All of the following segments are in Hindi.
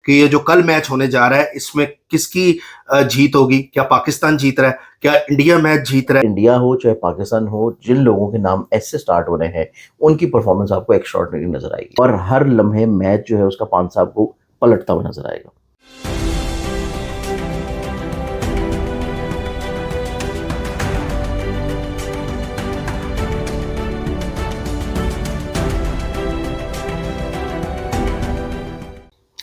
कि ये जो कल मैच होने जा रहा है इसमें किसकी जीत होगी? क्या पाकिस्तान जीत रहा है? क्या इंडिया मैच जीत रहा है? इंडिया हो चाहे पाकिस्तान हो, जिन लोगों के नाम एस से स्टार्ट हो रहे हैं उनकी परफॉर्मेंस आपको एक्स्ट्राऑर्डिनरी नजर आएगी और हर लम्हे मैच जो है उसका पांच आपको पलटता हुआ नजर आएगा।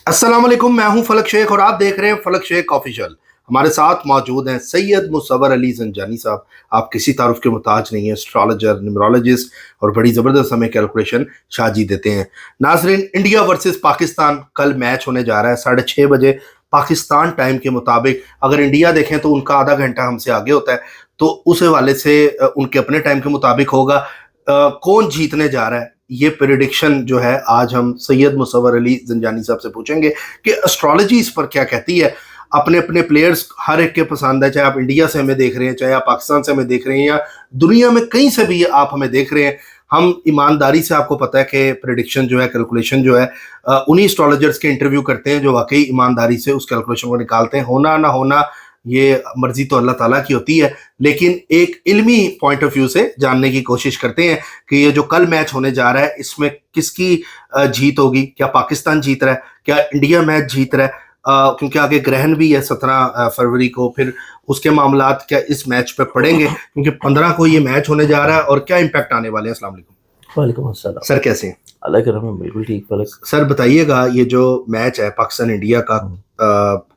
अस्सलाम वालेकुम, मैं हूं फलक शेख और आप देख रहे हैं फलक शेख ऑफिशियल। हमारे साथ मौजूद हैं सैयद मुसव्वर अली ज़ंजानी साहब। आप किसी तारुफ के मुताज नहीं हैं, एस्ट्रोलॉजर, न्यूमरोलॉजिस्ट और बड़ी ज़बरदस्त हमें कैलकुलेशन शाजी देते हैं। नाजरीन, इंडिया वर्सेस पाकिस्तान कल मैच होने जा रहा है 6:30 बजे पाकिस्तान टाइम के मुताबिक। अगर इंडिया देखें तो उनका आधा घंटा हमसे आगे होता है, तो उस हवाले से उनके अपने टाइम के मुताबिक होगा। कौन जीतने जा रहा है ये प्रेडिक्शन जो है आज हम सैयद मुसव्वर अली ज़ंजानी साहब से पूछेंगे कि एस्ट्रोलॉजी इस पर क्या कहती है। अपने अपने प्लेयर्स हर एक के पसंद है, चाहे आप इंडिया से हमें देख रहे हैं, चाहे आप पाकिस्तान से हमें देख रहे हैं या दुनिया में कहीं से भी आप हमें देख रहे हैं। हम ईमानदारी से, आपको पता है कि प्रेडिक्शन जो है, कैलकुलेशन जो है, उन्हीं एस्ट्रोलॉजर्स के इंटरव्यू करते हैं जो वाकई ईमानदारी से उस कैलकुलेशन को निकालते हैं। होना ना होना ये मर्जी तो अल्लाह ताला की होती है, लेकिन एक इल्मी पॉइंट ऑफ व्यू से जानने की कोशिश करते हैं कि ये जो कल मैच होने जा रहा है इसमें किसकी जीत होगी। क्या पाकिस्तान जीत रहा है? क्या इंडिया मैच जीत रहा है? क्योंकि आगे ग्रहण भी है 17 फरवरी को, फिर उसके मामलात क्या इस मैच पे पड़ेंगे, क्योंकि 15 को ये मैच होने जा रहा है और क्या इम्पैक्ट आने वाले हैं। अस्सलाम वालेकुम। वालेकुम अस्सलाम सर, कैसे हैं? अल्लाह के रहम, बिल्कुल ठीक फलक। सर बताइएगा, ये जो मैच है पाकिस्तान इंडिया का,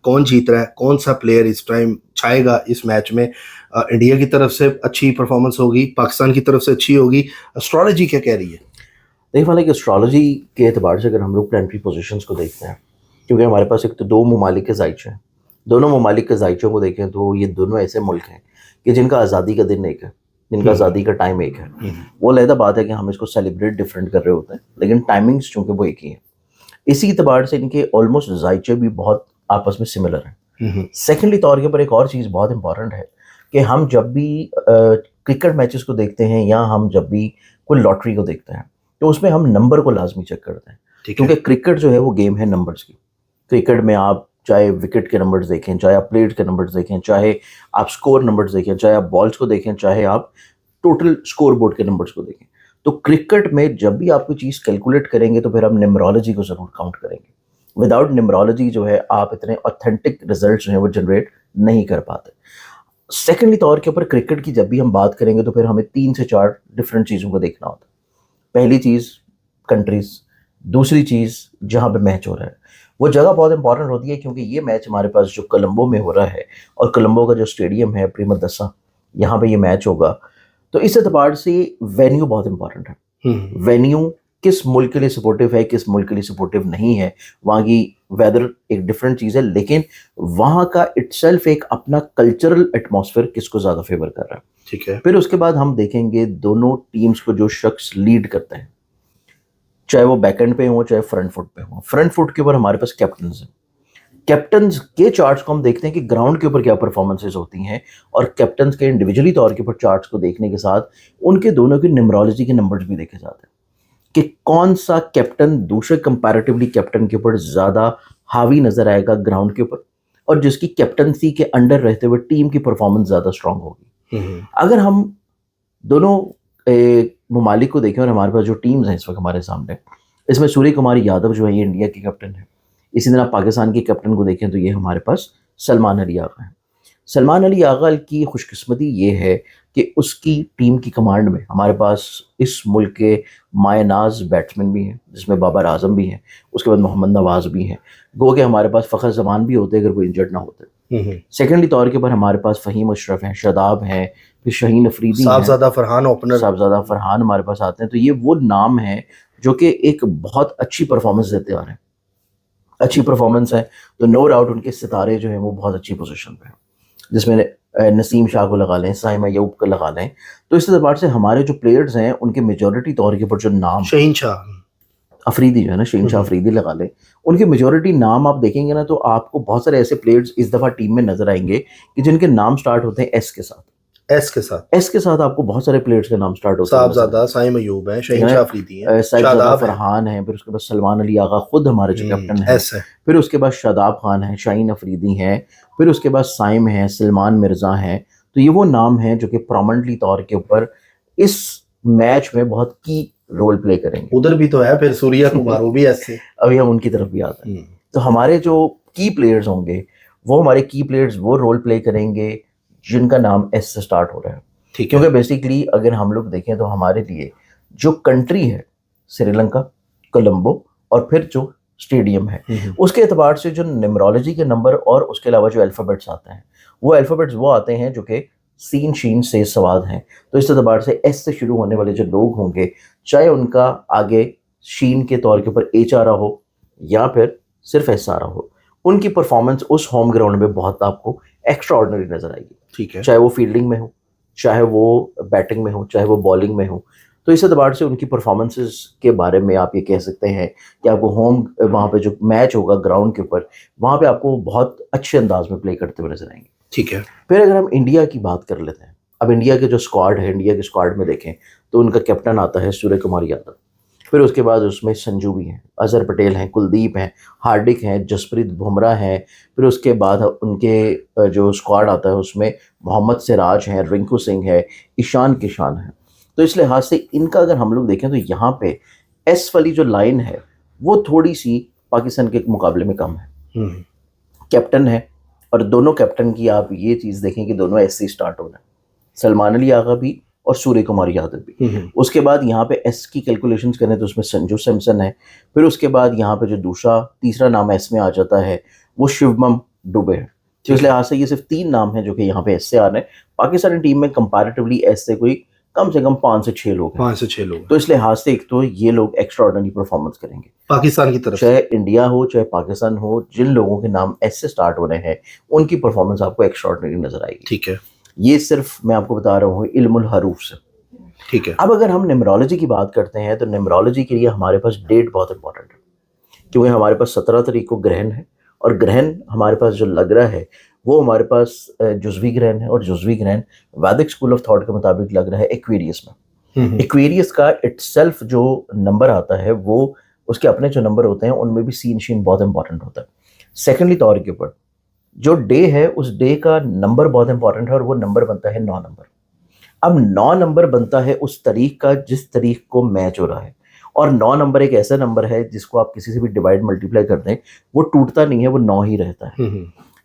कौन जीत रहा है? कौन सा प्लेयर इस टाइम छाएगा इस मैच में? इंडिया की तरफ से अच्छी परफॉर्मेंस होगी, पाकिस्तान की तरफ से अच्छी होगी? एस्ट्रोलॉजी क्या कह रही है? देखिए फलक, एस्ट्रोलॉजी के एतबार से अगर हम लोग प्लानिटरी पोजीशंस को देखते हैं, क्योंकि हमारे पास एक तो दो ममालिक के जायचे हैं, दोनों ममालिक के जायचों को देखें तो ये दोनों ऐसे मुल्क हैं कि जिनका आज़ादी का दिन एक है, जिनका आज़ादी का टाइम एक है। वो अलहदा बात है कि हम इसको सेलिब्रेट डिफरेंट कर रहे होते हैं, लेकिन टाइमिंग्स चूँकि वो एक ही हैं, इसी एतबार से इनके ऑलमोस्ट जायचे भी बहुत आपस में सिमिलर हैं। सेकेंडली तौर के ऊपर एक और चीज़ बहुत इंपॉर्टेंट है कि हम जब भी क्रिकेट मैचेस को देखते हैं या हम जब भी कोई लॉटरी को देखते हैं तो उसमें हम नंबर को लाजमी चेक करते हैं, क्योंकि क्रिकेट जो है वो गेम है नंबर्स की। क्रिकेट में आप चाहे विकेट के नंबर्स देखें, चाहे आप प्लेट के नंबर्स देखें, चाहे आप स्कोर नंबर्स देखें, चाहे आप बॉल्स को देखें, चाहे आप टोटल स्कोर बोर्ड के नंबर्स को देखें, तो क्रिकेट में जब भी आप कोई चीज़ कैलकुलेट करेंगे तो फिर हम न्यूमरोलॉजी को ज़रूर काउंट करेंगे। विदाउट न्यूमरोलॉजी जो है आप इतने ऑथेंटिक रिजल्ट जो हैं वो जनरेट नहीं कर पाते। सेकेंडली तौर के ऊपर क्रिकेट की जब भी हम बात करेंगे तो फिर हमें 3 से 4 डिफरेंट चीज़ों को देखना होता है। पहली चीज़ कंट्रीज़, दूसरी चीज़ जहाँ पे मैच हो रहा है वो जगह बहुत इंपॉर्टेंट होती है, क्योंकि ये मैच हमारे पास जो कोलंबो में हो रहा है और कोलंबो का जो स्टेडियम है प्रेमदासा, यहाँ पे ये मैच होगा, तो इस एतबार से वेन्यू बहुत इंपॉर्टेंट है। वेन्यू किस मुल्क के लिए सपोर्टिव है, किस मुल्क के लिए सपोर्टिव नहीं है, वहाँ की वेदर एक डिफरेंट चीज़ है, लेकिन वहाँ का इटसेल्फ एक अपना कल्चरल एटमॉस्फेयर किसको ज़्यादा फेवर कर रहा है। ठीक है। फिर उसके बाद हम देखेंगे दोनों टीम्स को जो शख्स लीड करते हैं, चाहे वो बैकएंड पे हो चाहे फ्रंट फुट पे हो। फ्रंट फुट के ऊपर हमारे पास कैप्टन्स हैं। कैप्टन्स के चार्ट्स को हम देखते हैं कि ग्राउंड के ऊपर क्या परफॉर्मेंसेज होती हैं, और कैप्टन्स के इंडिविजुअली तौर के ऊपर चार्ट्स को देखने के साथ उनके दोनों की न्यूमरोलॉजी के नंबर्स भी देखे जाते हैं कि कौन सा कैप्टन दूसरे कंपैरेटिवली कैप्टन के ऊपर ज़्यादा हावी नज़र आएगा ग्राउंड के ऊपर, और जिसकी कैप्टनसी के अंडर रहते हुए टीम की परफॉर्मेंस ज़्यादा स्ट्रांग होगी। अगर हम दोनों ममालिक को देखें और हमारे पास जो टीम्स हैं इस वक्त हमारे सामने, इसमें सूर्य कुमार यादव जो है ये इंडिया के कैप्टन है। इसी तरह पाकिस्तान के कैप्टन को देखें तो ये हमारे पास सलमान अली आगा है। सलमान अली आगा की खुशकिस्मती ये है कि उसकी टीम की कमांड में हमारे पास इस मुल्क के मायनाज बैट्समैन भी हैं, जिसमें बाबर आजम भी हैं, उसके बाद मोहम्मद नवाज भी हैं, गो के हमारे पास फ़खर जमान भी होते अगर कोई इंजर्ड ना होते। सेकेंडली तौर के ऊपर हमारे पास फ़हीम अशरफ हैं, शादाब हैं, फिर शाहीन अफरीदी, साहबजादा फरहान ओपनर, साहबजादा फरहान हमारे पास आते हैं। तो ये वो नाम हैं जो कि एक बहुत अच्छी परफॉर्मेंस देते आ रहे हैं, अच्छी परफॉर्मेंस है, तो नो डाउट उनके सितारे जो हैं वो बहुत अच्छी पोजीशन पे हैं, जिसमें नसीम शाह को लगा लें, साइम अय्यूब को लगा लें। तो इस एतबार से हमारे जो प्लेयर्स हैं उनके मेजॉरिटी तौर के ऊपर जो नाम, शहीन शाह अफरीदी जो है ना, शहीन शाह अफरीदी लगा लें, उनके मेजॉरिटी नाम आप देखेंगे ना तो आपको बहुत सारे ऐसे प्लेयर्स इस दफ़ा टीम में नजर आएंगे कि जिनके नाम स्टार्ट होते हैं एस के साथ। एस के साथ? एस के साथ आपको बहुत सारे प्लेयर्स के नाम स्टार्ट होते हैं। साहबजादा साइम अयूब है, शहीन शाह अफरीदी है, साहिबजादा शादाब है। फरहान है, फिर उसके बाद सलमान अली आगा खुद हमारे जो कैप्टन है, एस है। फिर उसके बाद शादाब खान है, शाहीन अफरीदी हैं, फिर उसके बाद साइम है, सलमान मिर्ज़ा हैं। तो ये वो नाम हैं जो कि प्रोमिनेंटली तौर के ऊपर इस मैच में बहुत की रोल प्ले करेंगे। उधर भी तो है फिर सूर्या कुमार, वो भी एस से। अभी हम उनकी तरफ भी आते हैं। तो हमारे जो की प्लेयर्स होंगे वो हमारे की प्लेयर्स वो रोल प्ले करेंगे जिनका नाम एस से स्टार्ट हो रहा है। ठीक है। क्योंकि बेसिकली अगर हम लोग देखें तो हमारे लिए जो कंट्री है श्रीलंका, कोलंबो और फिर जो स्टेडियम है, उसके एतबार से जो न्यूमरोलॉजी के नंबर और उसके अलावा जो अल्फ़ाबेट्स आते हैं वो अल्फ़ाबेट्स वो आते हैं जो कि सीन शीन से सवाद हैं। तो इस एतबार से एस से शुरू होने वाले जो लोग होंगे, चाहे उनका आगे शीन के तौर के ऊपर एच आ रहा हो या फिर सिर्फ एस आ रहा हो, उनकी परफॉर्मेंस उस होम ग्राउंड में बहुत आपको एक्स्ट्रा ऑर्डिनरी नजर आएगी। ठीक है। चाहे वो फील्डिंग में हो, चाहे वो बैटिंग में हो, चाहे वो बॉलिंग में हो। तो इस एतबार से उनकी परफॉर्मेंसेस के बारे में आप ये कह सकते हैं कि आपको होम वहाँ पे जो मैच होगा ग्राउंड के ऊपर, वहाँ पे आपको बहुत अच्छे अंदाज में प्ले करते हुए नजर आएंगे। ठीक है। फिर अगर हम इंडिया की बात कर लेते हैं, अब इंडिया के जो स्क्वाड है, इंडिया के स्क्वाड में देखें तो उनका कैप्टन आता है सूर्य कुमार यादव, फिर उसके बाद उसमें संजू भी हैं, अजहर पटेल हैं, कुलदीप हैं, हार्दिक हैं, जसप्रीत बुमराह हैं, फिर उसके बाद उनके जो स्क्वाड आता है उसमें मोहम्मद सिराज हैं, रिंकू सिंह है, ईशान किशान है। तो इस लिहाज से इनका अगर हम लोग देखें तो यहाँ पे एस वाली जो लाइन है वो थोड़ी सी पाकिस्तान के मुकाबले में कम है। कैप्टन है और दोनों कैप्टन की आप ये चीज़ देखें कि दोनों एस से स्टार्ट हो रहे हैं, सलमान अली आगा भी और सूर्य कुमार यादव भी। उसके बाद यहाँ पे एस की कैलकुलेशंस करें तो उसमें संजू सैमसन है, फिर उसके बाद यहाँ पे जो दूसरा तीसरा नाम एस में आ जाता है वो शिवमम दुबे है। तो इस लिहाज से ये सिर्फ 3 नाम हैं जो कि यहाँ पे एस से आ रहे हैं। पाकिस्तानी टीम में कंपैरेटिवली एस से कोई कम से कम 5 से 6 लोग हैं। 5 से 6 लोग। तो इस लिहाज से एक तो ये लोग एक्स्ट्रा ऑर्डिनरी परफॉर्मेंस करेंगे पाकिस्तान की तरफ, चाहे इंडिया हो चाहे पाकिस्तान हो, जिन लोगों के नाम एस से स्टार्ट हो रहे हैं उनकी परफॉर्मेंस आपको एक्स्ट्रा ऑर्डिनरी नजर आएगी। ठीक है। ये सिर्फ मैं आपको बता रहा हूँ इल्मुल हरूफ से। ठीक है। अब अगर हम न्यूमरोलॉजी की बात करते हैं तो न्यूमरोलॉजी के लिए हमारे पास डेट बहुत इंपॉर्टेंट है, क्योंकि हमारे पास 17 तारीख को ग्रहण है और ग्रहण हमारे पास जो लग रहा है वो हमारे पास जुज़वी ग्रहण है, और जुज़वी ग्रहण वैदिक स्कूल ऑफ थॉट के मुताबिक लग रहा है एक्वेरियस में। एक्वेरियस का इटसेल्फ जो नंबर आता है वो उसके अपने जो नंबर होते हैं उनमें भी सीन शीन बहुत इंपॉर्टेंट होता है। सेकेंडली तौर के ऊपर जो डे है उस डे का नंबर बहुत इंपॉर्टेंट है और वो नंबर बनता है 9 नंबर। अब 9 नंबर बनता है उस तारीख का जिस तारीख को मैच हो रहा है, और 9 नंबर एक ऐसा नंबर है जिसको आप किसी से भी डिवाइड मल्टीप्लाई कर दें वो टूटता नहीं है, वो 9 ही रहता है।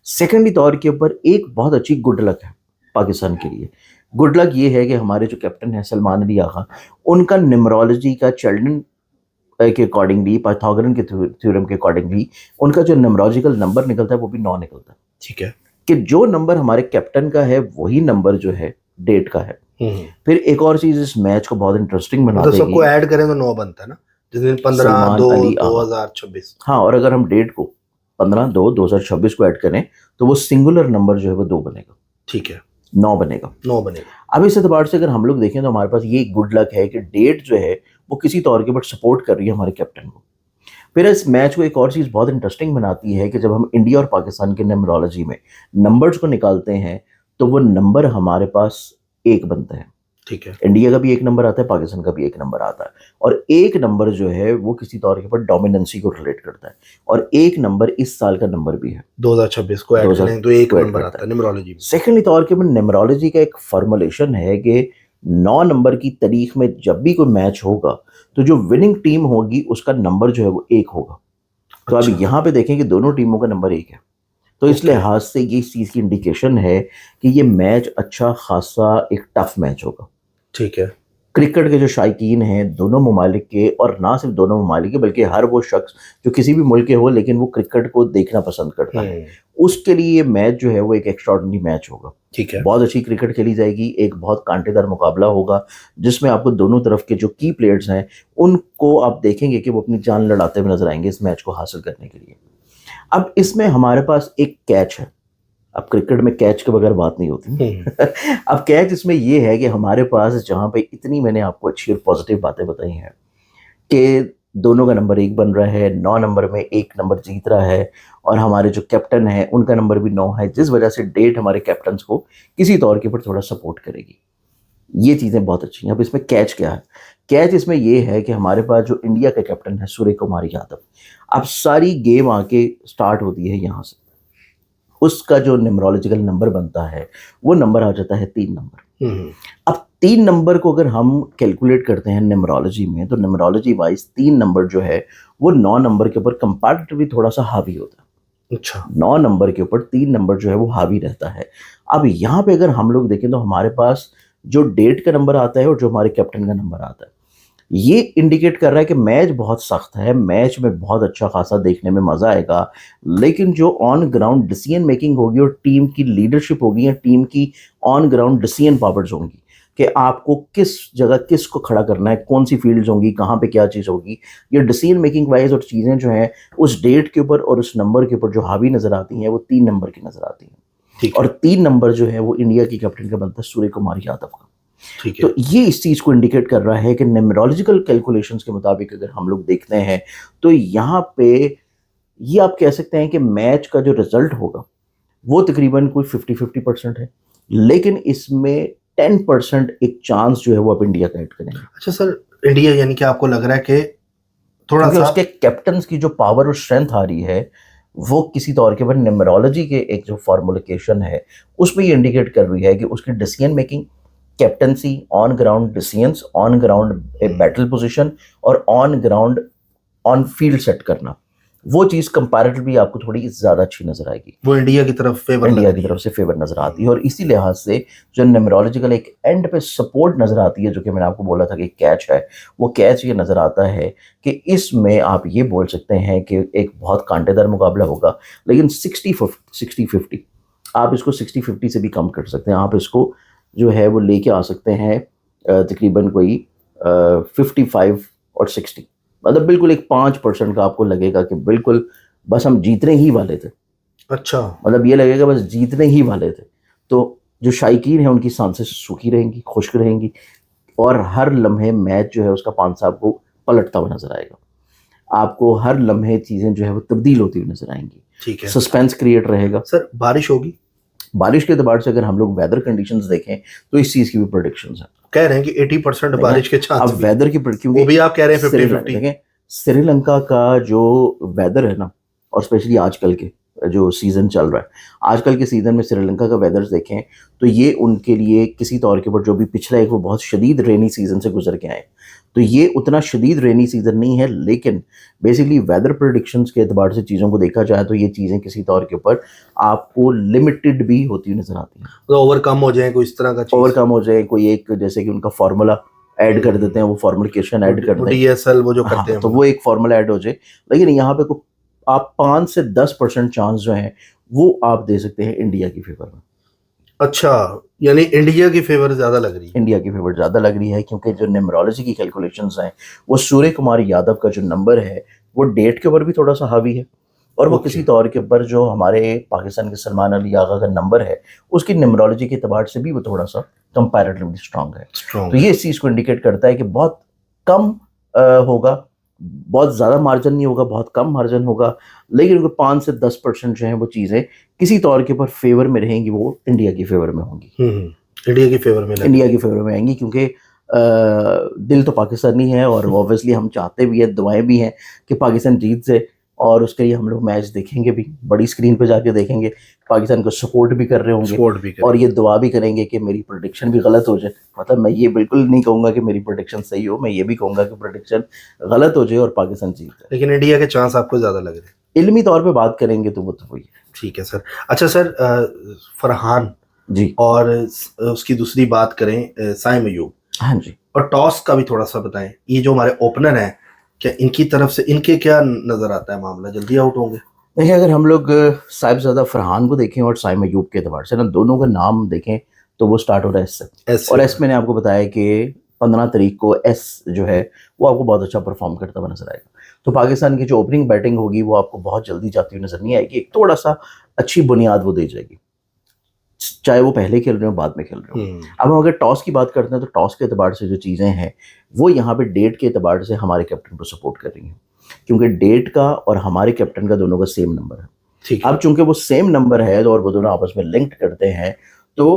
सेकेंडली तौर के ऊपर एक बहुत अच्छी गुड लक है पाकिस्तान के लिए। गुड लक ये है कि हमारे जो कैप्टन है सलमान अली आगा, उनका न्यूमरोलॉजी का चेल्डन के अकॉर्डिंगली, पाइथागोरन के थ्योरम के अकॉर्डिंगली उनका जो न्यूमरोलॉजिकल नंबर निकलता है वो भी 9 निकलता है। ठीक है। कि जो नंबर हमारे कैप्टन का है वही नंबर जो है डेट का है। फिर एक और चीज इस मैच को बहुत इंटरेस्टिंग बना देगी, सबको ऐड करें तो 9 बनता है ना, जिस दिन 15/2/2026। हाँ, और अगर हम डेट को 15/2/2026 को ऐड करें तो वो सिंगुलर नंबर जो है वो 2 बनेगा। ठीक है। 9 बनेगा। 9 बनेगा। अब इस एतबार से अगर हम लोग देखें तो हमारे पास ये गुड लक है कि डेट जो है वो किसी तौर के ऊपर सपोर्ट कर रही है हमारे कैप्टन को। फिर इस मैच को एक और चीज़ बहुत इंटरेस्टिंग बनाती है कि जब हम इंडिया और पाकिस्तान के न्यूमरोलॉजी में नंबर्स को निकालते हैं तो वो नंबर हमारे पास 1 बनता है। ठीक है। इंडिया का भी 1 नंबर आता है, पाकिस्तान का भी 1 नंबर आता है, और 1 नंबर जो है वो किसी तौर के ऊपर डोमिनेंसी को रिलेट करता है, और 1 नंबर इस साल का नंबर भी है। 2026 को ऐड करें तो 1 नंबर आता है न्यूमरोलॉजी में। सेकेंडली तौर के ऊपर न्यूमरोलॉजी का एक फॉर्मुलेशन है कि 9 नंबर की तारीख में जब भी कोई मैच होगा तो जो विनिंग टीम होगी उसका नंबर जो है वो 1 होगा। तो अब यहाँ पे देखें कि दोनों टीमों का नंबर 1 है, तो इस लिहाज से ये इस चीज़ की इंडिकेशन है कि ये मैच अच्छा खासा एक टफ मैच होगा। ठीक है। क्रिकेट के जो शायकीन हैं दोनों ममालिक के, और ना सिर्फ दोनों ममालिक के बल्कि हर वो शख्स जो किसी भी मुल्क के हो लेकिन वो क्रिकेट को देखना पसंद करता है, उसके लिए ये मैच जो है वो एक एक्स्ट्राऑर्डिनरी मैच होगा। ठीक है। बहुत अच्छी क्रिकेट खेली जाएगी, एक बहुत कांटेदार मुकाबला होगा जिसमें आपको दोनों तरफ के जो की प्लेयर्स हैं उनको आप देखेंगे कि वो अपनी जान लड़ाते हुए नजर आएंगे इस मैच को हासिल करने के लिए। अब इसमें हमारे पास एक कैच है, अब क्रिकेट में कैच के बगैर बात नहीं होती। अब कैच इसमें ये है कि हमारे पास जहाँ पे इतनी मैंने आपको अच्छी और पॉजिटिव बातें बताई हैं कि दोनों का नंबर 1 बन रहा है, 9 नंबर में 1 नंबर जीत रहा है, और हमारे जो कैप्टन है उनका नंबर भी 9 है, जिस वजह से डेट हमारे कैप्टन्स को किसी तौर के ऊपर थोड़ा सपोर्ट करेगी। ये चीज़ें बहुत अच्छी हैं। अब इसमें कैच क्या है? कैच इसमें ये है कि हमारे पास जो इंडिया का कैप्टन है सूर्य कुमार यादव, अब सारी गेम आके स्टार्ट होती है यहाँ से। उसका जो न्यूमरोलॉजिकल नंबर बनता है वो नंबर आ जाता है 3 नंबर। अब 3 नंबर को अगर हम कैलकुलेट करते हैं न्यूमरोलॉजी में, तो न्यूमरोलॉजी वाइज 3 नंबर जो है वो 9 नंबर के ऊपर कंपैरेटिवली थोड़ा सा हावी होता है। अच्छा। 9 नंबर के ऊपर 3 नंबर जो है वो हावी रहता है। अब यहाँ पे अगर हम लोग देखें तो हमारे पास जो डेट का नंबर आता है और जो हमारे कैप्टन का नंबर आता है, ये इंडिकेट कर रहा है कि मैच बहुत सख्त है, मैच में बहुत अच्छा खासा देखने में मज़ा आएगा, लेकिन जो ऑन ग्राउंड डिसीजन मेकिंग होगी और टीम की लीडरशिप होगी या टीम की ऑन ग्राउंड डिसीजन पावर्स होंगी कि आपको किस जगह किसको खड़ा करना है, कौन सी फील्ड्स होंगी, कहाँ पे क्या चीज़ होगी, ये डिसीजन मेकिंग वाइज और चीज़ें जो हैं उस डेट के ऊपर और उस नंबर के ऊपर जो हावी नज़र आती हैं वो 3 नंबर की नज़र आती हैं। ठीक और है। 3 नंबर जो है वो इंडिया की कैप्टन का बनता है सूर्य कुमार यादव का। ठीक है। तो ये इस चीज़ को इंडिकेट कर रहा है कि न्यूमरोलॉजिकल कैलकुलेशंस के मुताबिक अगर हम लोग देखते हैं तो यहाँ पे ये आप कह सकते हैं कि मैच का जो रिजल्ट होगा वो तकरीबन कोई 50-50% है, लेकिन इसमें 10% एक चांस जो है वो आप इंडिया का ऐड करेंगे, अच्छा सर, इंडिया यानी कि आपको लग रहा है कि थोड़ा क्योंकि सा उसके कैप्टन्स की जो पावर और स्ट्रेंथ आ रही है वो किसी तौर के पर न्यूमरोलॉजी के एक जो फॉर्मुलेशन है उसमें ये इंडिकेट कर रही है कि उसकी decision making, captaincy, on ground decisions, on ground battle position और on ground on field set करना, वो चीज़ कंपैरेटिवली आपको थोड़ी ज़्यादा अच्छी नजर आएगी, वो इंडिया की तरफ फेवर इंडिया की तरफ से फेवर नजर आती है। और इसी लिहाज से जो न्यूमरोलॉजिकल एक एंड पे सपोर्ट नजर आती है, जो कि मैंने आपको बोला था कि कैच है, वो कैच ये नजर आता है कि इसमें आप ये बोल सकते हैं कि एक बहुत कांटेदार मुकाबला होगा, लेकिन 60-50 आप इसको 60-50 से भी कम कर सकते हैं। आप इसको जो है वो लेके आ सकते हैं तकरीबन कोई 55 और 60, मतलब बिल्कुल एक 5% का आपको लगेगा कि बिल्कुल बस हम जीतने ही वाले थे, अच्छा। मतलब ये लगेगा बस जीतने ही वाले थे। तो जो शायकीन है उनकी सांसें सूखी रहेंगी, खुश्क रहेंगी, और हर लम्हे मैच जो है उसका पान साहब को पलटता हुआ नजर आएगा। आपको हर लम्हे चीज़ें जो है वो तब्दील होती हुई नजर आएंगी, ठीक है सस्पेंस क्रिएट रहेगा। सर। बारिश होगी? बारिश के अतबार से अगर हम लोग वेदर कंडीशंस देखें तो इस चीज़ की भी प्रोडिक्शंस हैं। कह रहे हैं कि 80% बारिश के चांस अब वेदर की वो क्योंकि भी आप कह रहे हैं 50-50। देखें श्रीलंका का जो वेदर है ना, और स्पेशली आजकल के जो सीज़न चल रहा है, आजकल के सीज़न में श्रीलंका का वेदर देखें तो ये उनके लिए किसी तौर के ऊपर जो भी पिछला एक वो बहुत शदीद रेनी सीज़न से गुजर के आए, तो ये उतना शदीद रेनी सीज़न नहीं है, लेकिन बेसिकली वेदर प्रेडिक्शंस के एतबार से चीज़ों को देखा जाए तो ये चीज़ें किसी तौर के ऊपर आपको लिमिटेड भी होती हुई नज़र आती हैं। तो ओवरकम हो जाए कोई इस तरह का चीज, ओवरकम हो जाए कोई एक, जैसे कि उनका फार्मूला ऐड कर देते हैं, वो फॉर्मुलेशन ऐड कर दें, डीएसएल वो जो करते हाँ, हैं तो वो एक फार्मूला ऐड हो जाए। लेकिन यहाँ पे आप 5 से 10% चांस जो है वो आप दे सकते हैं इंडिया की फेवर में। अच्छा, यानी इंडिया की फेवर ज्यादा लग रही है। इंडिया की फेवर ज़्यादा लग रही है क्योंकि जो न्यूमरोलॉजी की कैलकुलेशंस हैं वो सूर्य कुमार यादव का जो नंबर है वो डेट के ऊपर भी थोड़ा सा हावी है, और वो Okay. किसी तौर के ऊपर जो हमारे पाकिस्तान के सलमान अली आगा का नंबर है उसकी न्यूमरोलॉजी के एतबार से भी वो थोड़ा सा कंपैरेटिवली स्ट्रांग है। स्ट्रॉन्ग तो ये इस चीज़ को इंडिकेट करता है कि बहुत कम होगा, बहुत ज़्यादा मार्जिन नहीं होगा, बहुत कम मार्जिन होगा, लेकिन उनको 5 से 10% जो है वो चीज़ें किसी तौर के ऊपर फेवर में रहेंगी, वो इंडिया की फेवर में होंगी, इंडिया की फेवर में इंडिया की फेवर में आएंगी, क्योंकि दिल तो पाकिस्तानी है और ऑब्वियसली हम चाहते भी हैं, दुआएं भी हैं कि पाकिस्तान जीत जाए, और उसके लिए हम लोग मैच देखेंगे भी, बड़ी स्क्रीन पे जाके देखेंगे, पाकिस्तान को सपोर्ट भी कर रहे होंगे, सपोर्ट भी और ये दुआ भी करेंगे कि मेरी प्रेडिक्शन भी गलत हो जाए। मतलब मैं ये बिल्कुल नहीं कहूँगा कि मेरी प्रेडिक्शन सही हो, मैं ये भी कहूँगा कि प्रेडिक्शन गलत हो जाए और पाकिस्तान जीत जाए। लेकिन इंडिया के चांस आपको ज्यादा लग रहे हैं? इल्मी तौर पे बात करेंगे तो वो तो वही है। ठीक है सर। अच्छा सर, फरहान जी, और उसकी दूसरी बात करें साइम अयूब, हाँ जी, और टॉस का भी थोड़ा सा बताएं। ये जो हमारे ओपनर हैं, क्या इनकी तरफ से इनके क्या नजर आता है मामला, जल्दी आउट होंगे? देखिए अगर हम लोग साहिबजादा फरहान को देखें और साइम अयूब के एतबार से ना, दोनों का नाम देखें तो वो स्टार्ट हो रहा है एस से, ऐसे और एस मैंने आपको बताया कि 15 तारीख को एस जो है वो आपको बहुत अच्छा परफॉर्म करता हुआ नजर आएगा। तो पाकिस्तान की जो ओपनिंग बैटिंग होगी वो आपको बहुत जल्दी जाती हुई नजर नहीं आएगी, एक थोड़ा सा अच्छी बुनियाद वो दे जाएगी। चाहे वो पहले खेल रहे हो बाद में खेल रहे हो। अब हम अगर टॉस की बात करते हैं तो टॉस के एतबार से जो चीज़ें हैं वो यहाँ पे डेट के एतबार से हमारे कैप्टन को सपोर्ट कर रही हैं, क्योंकि डेट का और हमारे कैप्टन का दोनों का सेम नंबर है। ठीक है। अब चूंकि वो सेम नंबर है और वो दोनों आपस में लिंक्ड करते हैं तो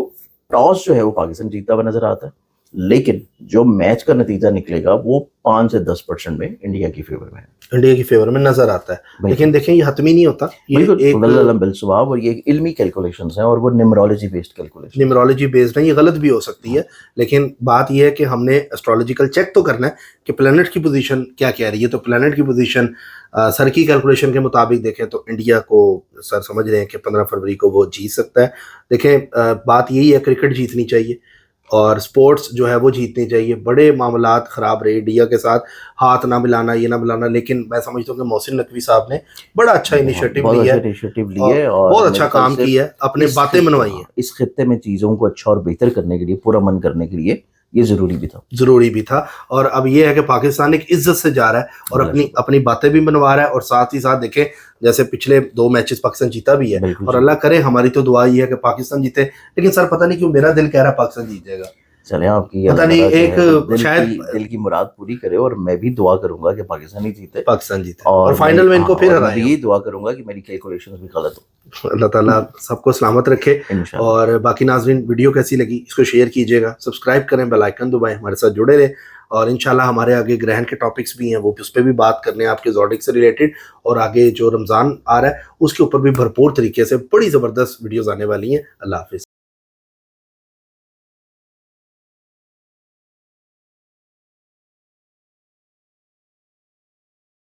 टॉस जो है वो पाकिस्तान जीतता हुआ नजर आता है, लेकिन जो मैच का नतीजा निकलेगा वो 5 से 10% में इंडिया की फेवर में है, इंडिया की फेवर में नजर आता है। लेकिन देखें ये हतमी नहीं होता, ये एक बिल्सवाब और ये इल्मी कैलकुलेशंस हैं और वो numerology based calculation, numerology based है, ये गलत भी हो सकती है। लेकिन बात ये है कि हमने एस्ट्रोलॉजिकल चेक तो करना है कि प्लैनेट की पोजीशन क्या कह रही है। तो प्लैनेट की पोजीशन सर की कैलकुलेशन के मुताबिक देखें तो इंडिया को सर समझ रहे हैं कि 15 फरवरी को वो जीत सकता है। देखें बात यही है, क्रिकेट जीतनी चाहिए और स्पोर्ट्स जो है वो जीतनी चाहिए। बड़े मामलात ख़राब रहे इंडिया के साथ, हाथ ना मिलाना, ये ना मिलाना, लेकिन मैं समझता हूँ कि मोहसिन नकवी साहब ने बड़ा अच्छा इनिशिएटिव लिया है और बहुत अच्छा काम किया है, अपने बातें मनवाई हैं। इस खित्ते में चीज़ों को अच्छा और बेहतर करने के लिए, पूरा मन करने के लिए ये ज़रूरी भी था। और अब ये है कि पाकिस्तान एक इज्जत से जा रहा है और अपनी बातें भी मनवा रहा है। और साथ ही साथ देखें जैसे पिछले 2 मैचेस पाकिस्तान जीता भी है और अल्लाह करे हमारी तो दुआ ये है कि पाकिस्तान जीते। लेकिन सर पता नहीं क्यों मेरा दिल कह रहा है पाकिस्तान जीत जाएगा। चले आपकी पता नहीं एक शायद दिल की मुराद पूरी करे और मैं भी दुआ करूंगा कि पाकिस्तान ही जीते, और फाइनल में इनको फिर हराए। ये दुआ करूंगा कि मेरी कैलकुलेशंस भी गलत हो। अल्लाह ताला सबको सलामत रखे। और बाकी नाज़रीन वीडियो कैसी लगी इसको शेयर कीजिएगा, सब्सक्राइब करें, बेल आइकन दबाएं, हमारे साथ जुड़े रहें। और इंशाल्लाह हमारे आगे ग्रहण के टॉपिक्स भी हैं, वो उस पर भी बात करने हैं आपके ज़ोडिक से रिलेटेड। और आगे जो रमज़ान आ रहा है उसके ऊपर भी भरपूर तरीके से बड़ी ज़बरदस्त वीडियोज़ आने वाली हैं। अल्लाह हाफिज़।